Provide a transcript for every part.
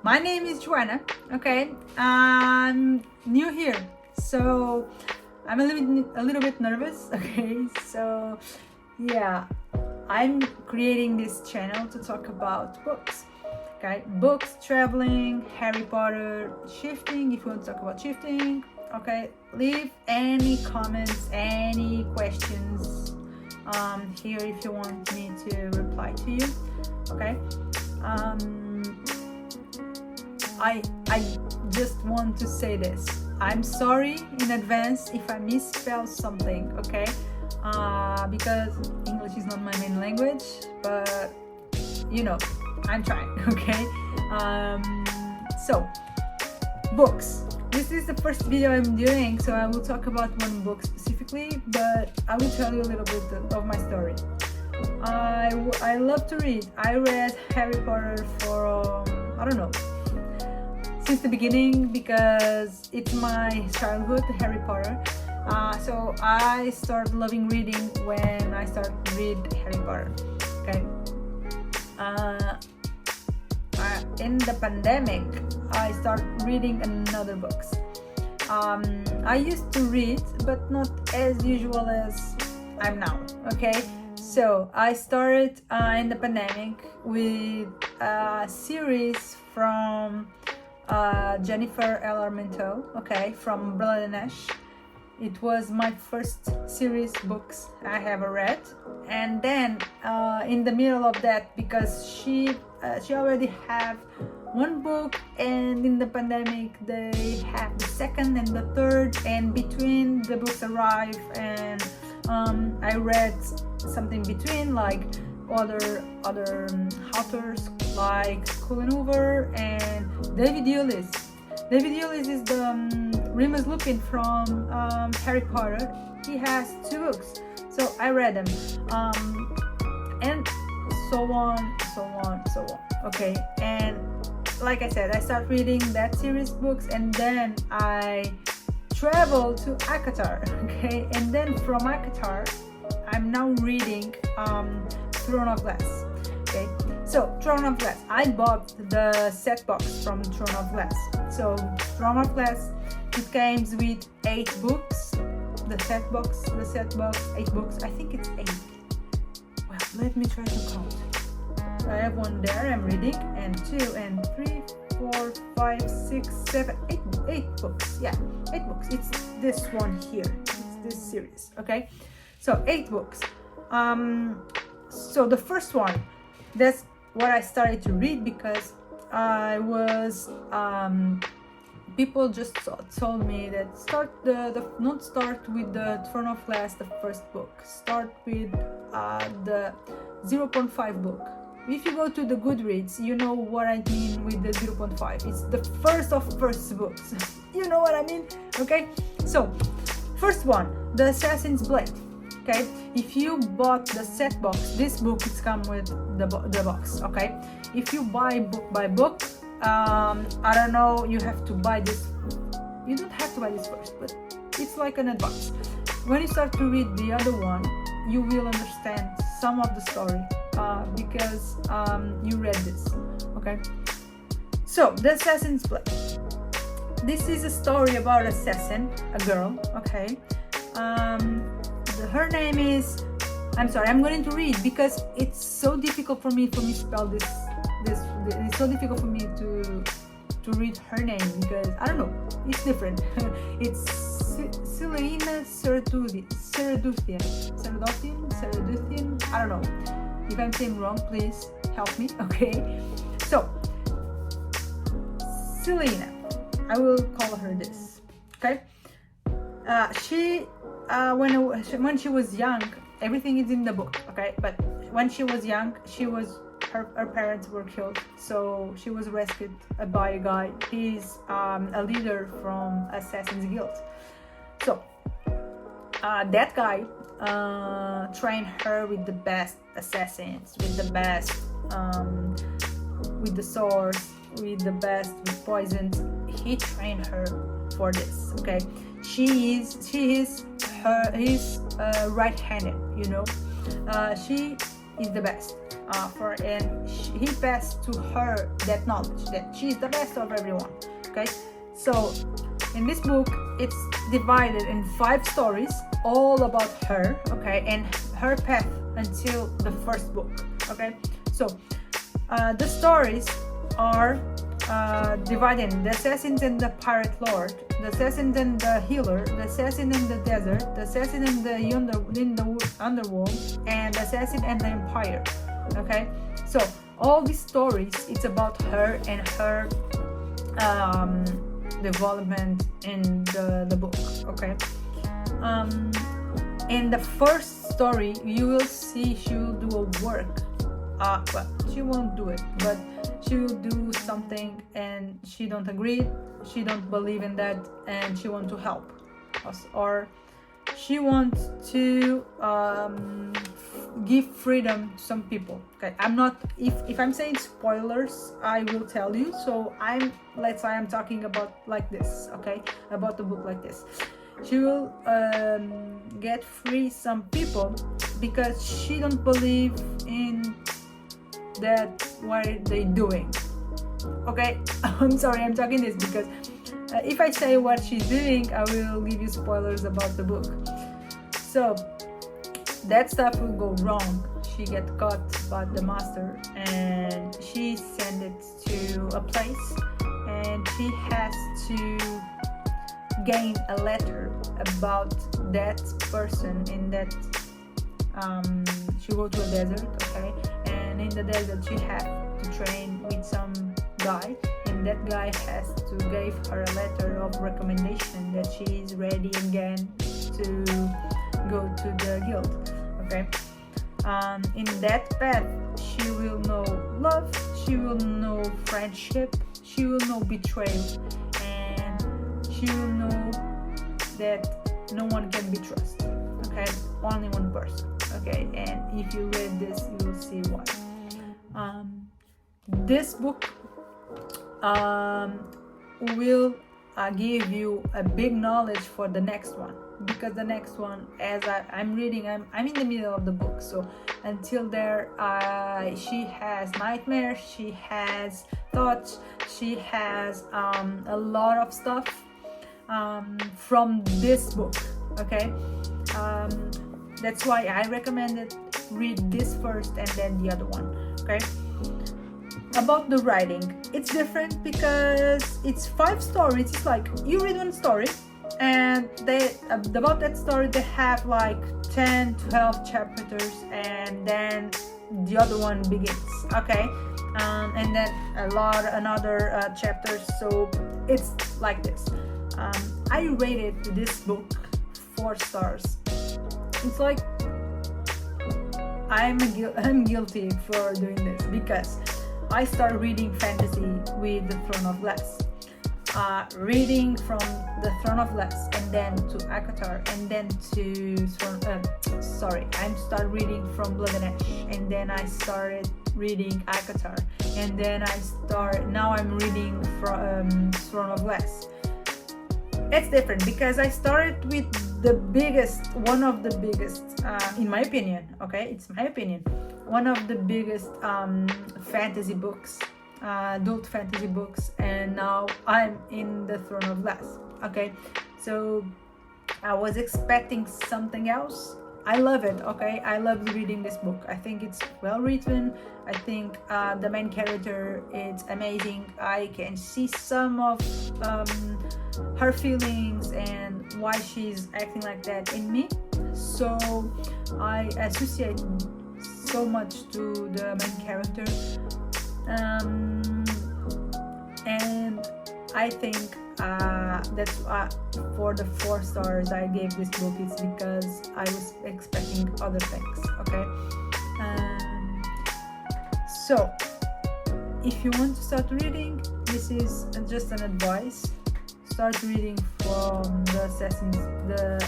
My name is Joanna. Okay, I'm new here, so I'm a little bit nervous. Okay, so yeah, I'm creating this channel to talk about books. Okay, books, traveling, Harry Potter, shifting. If you want to talk about shifting, okay, leave any comments, any questions here if you want me to reply to you. Okay. I just want to say this. I'm sorry in advance if I misspell something, okay? Because English is not my main language, but you know, I'm trying, okay? So, books. This is the first video I'm doing, so I will talk about one book specifically, but I will tell you a little bit of my story. I love to read. I read Harry Potter for, I don't know, since the beginning, because it's my childhood, Harry Potter. So I started loving reading when I started to read Harry Potter. Okay. In the pandemic, I started reading another books. I used to read, but not as usual as I'm now. Okay. So I started in the pandemic with a series from Jennifer L. Armentou, okay, from Blood and Ash. It was my first series books I ever read, and then in the middle of that, because she already have one book, and in the pandemic they have the second and the third, and between the books arrive, and I read something between, like other authors like Colin Hoover and David Hewlett. David Hewlett is the Remus Lupin from Harry Potter. He has 2 books, so I read them, and so on. Okay, and like I said, I started reading that series books, and then I traveled to Akatar. Okay, and then from Akatar, I'm now reading Throne of Glass. Okay, so Throne of Glass, I bought the set box from Throne of Glass. So Throne of Glass, it came with 8 books. The set box, 8 books. I think it's 8. Well, let me try to count. I have one there I'm reading, and 2 and 3, 4, 5, 6, 7, 8 books. Yeah, 8 books. It's this one here. It's this series. Okay, so 8 books. So the first one, that's what I started to read, because I was people just told me that not start with the Throne of Glass, the first book. Start with the 0.5 book. If you go to the Goodreads, you know what I mean with the 0.5. It's the first of first books. You know what I mean? Okay. So first one, The Assassin's Blade. Okay, if you bought the set box, this book is come with the box. Okay, if you buy book by book, I don't know, you have to buy this. You don't have to buy this first, but it's like an advance. When you start to read the other one, you will understand some of the story because you read this. Okay, so The Assassin's Blade. This is a story about an assassin, a girl. Okay. Her name is, I'm sorry, I'm going to read because it's so difficult for me to spell this. It's so difficult for me to read her name, because I don't know, it's different. It's Selena Cereduthian. I don't know. If I'm saying wrong, please help me. Okay, so Selena, I will call her this. Okay, when she was young, everything is in the book, okay, but when she was young, her parents were killed, so she was rescued by a guy. He's a leader from Assassin's Guild. So that guy trained her with the best assassins, with the best with the swords, with the best with poisons. He trained her for this. Okay, he's right-handed, you know. She is the best and he passed to her that knowledge that she's the best of everyone. Okay, so in this book it's divided in 5 stories all about her, okay, and her path until the first book. Okay, so the stories are divided in the assassins and the pirate lord, the assassin and the healer, the assassin in the desert, the assassin in the underworld, and the assassin and the empire. Okay, so all these stories, it's about her and her development in the book. Okay, in the first story you will see she will do a work, well, she won't do it, but she will do something and she don't agree, she don't believe in that, and she want to help us, or she wants to give freedom to some people. Okay, I'm not, if I'm saying spoilers, I will tell you. So let's say I'm talking about like this, okay, about the book like this. She will get free some people because she don't believe in that what they doing. Okay, I'm sorry I'm talking this because if I say what she's doing, I will give you spoilers about the book. So that stuff will go wrong. She get caught by the master and she send it to a place and she has to gain a letter about that person in that she go to a desert, okay, and in the desert she has to train with some guy, and that guy has to give her a letter of recommendation that she is ready again to go to the guild. Okay, in that path she will know love, she will know friendship, she will know betrayal, and she will know that no one can be trusted. Okay, only one person. Okay, and if you read this you will see why. This book will give you a big knowledge for the next one, because the next one, as I'm reading, I'm in the middle of the book, so until there she has nightmares, she has thoughts, she has a lot of stuff from this book. Okay, that's why I recommended read this first and then the other one. Okay, about the writing, it's different because it's 5 stories. It's like you read one story and they about that story they have like 10-12 chapters, and then the other one begins. Okay, and then another chapters, so it's like this. I rated this book 4 stars. It's like I'm guilty for doing this because I started reading fantasy with the Throne of Glass, reading from the Throne of Glass and then to ACOTAR and then to I started reading from Blood and Ash and then I started reading ACOTAR and then now I'm reading from Throne of Glass. It's different because I started with one of the biggest, in my opinion, okay, it's my opinion, one of the biggest fantasy books, adult fantasy books, and now I'm in the Throne of Glass. Okay, so I was expecting something else. I love it. Okay, I love reading this book. I think it's well written. I think the main character is amazing. I can see some of her feelings and why she's acting like that in me. So I associate so much to the main character, and I think that's for the 4 stars I gave this book is because I was expecting other things. Okay, so if you want to start reading, this is just an advice. Start reading from the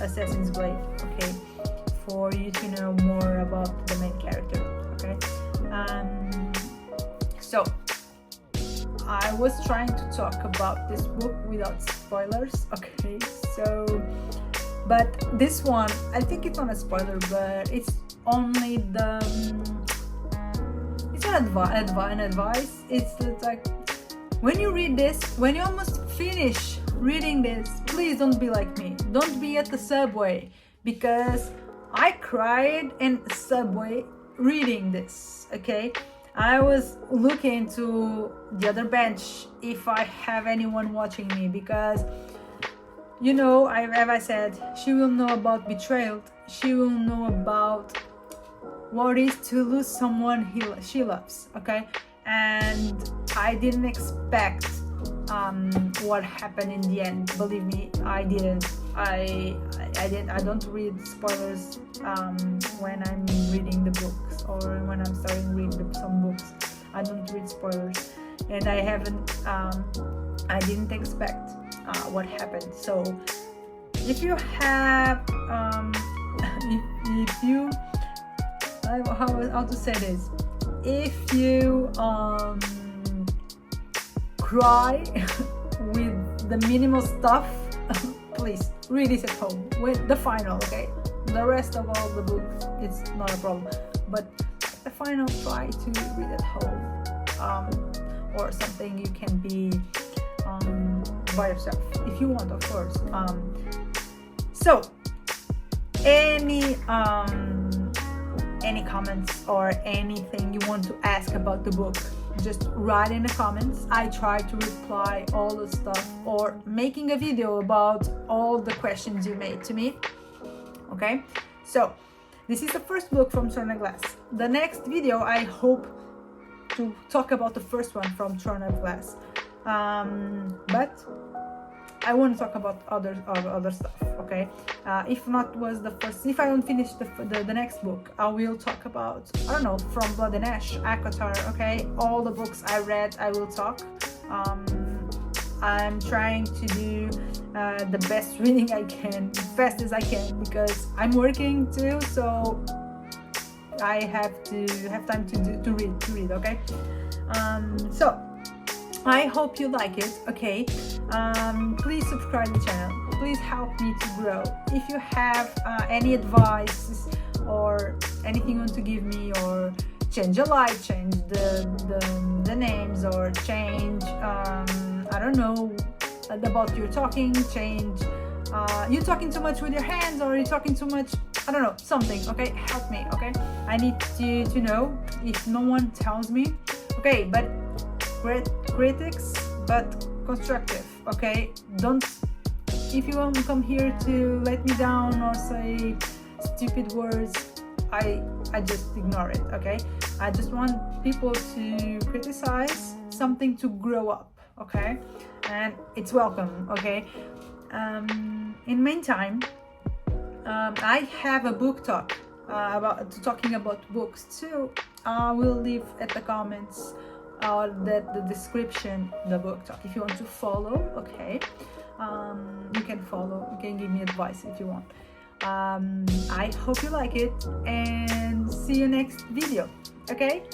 Assassin's Blade, okay, for you to know more about the main character. Okay, so I was trying to talk about this book without spoilers. Okay, so but this one I think it's not a spoiler, but it's only the an advice. It's like, when you read this, when you almost finish reading this, please don't be like me. Don't be at the subway, because I cried in the subway reading this, okay? I was looking to the other bench if I have anyone watching me, because, you know, as I said, she will know about betrayal. She will know about what it is to lose someone she loves, okay? And I didn't expect what happened in the end. Believe me, I didn't. I don't read spoilers when I'm reading the books, or when I'm starting reading some books. I don't read spoilers, and I didn't expect what happened. So if you have if you how to say this, if you cry with the minimal stuff, please read this at home with the final, okay? The rest of all the books, it's not a problem, but the final, try to read at home, or something you can be by yourself if you want, of course. So any comments or anything you want to ask about the book, just write in the comments. I try to reply all the stuff, or making a video about all the questions you made to me, okay? So this is the first book from Throne of Glass. The next video I hope to talk about the first one from Throne of Glass, but I want to talk about other stuff, okay? If not was the first, if I don't finish the next book, I will talk about, I don't know, From Blood and Ash, Akatar, okay? All the books I read, I will talk. I'm trying to do the best reading I can, fast as I can, because I'm working too, so I have time to read, okay? So I hope you like it, okay? Please subscribe to the channel. Please help me to grow. If you have any advice or anything you want to give me, or change a life, change the names, or change, I don't know, about your talking, change, you talking too much with your hands, or you talking too much, I don't know, something, okay? Help me, okay? I need to know if no one tells me, okay? But critics, but constructive, okay? Don't, if you want to come here to let me down or say stupid words, I just ignore it, okay? I just want people to criticize something to grow up, okay? And it's welcome, okay? In meantime, I have a book talk talking about books too. I will leave at the comments the description, the book talk, if you want to follow, okay? You can follow, you can give me advice if you want. I hope you like it, and see you next video, okay?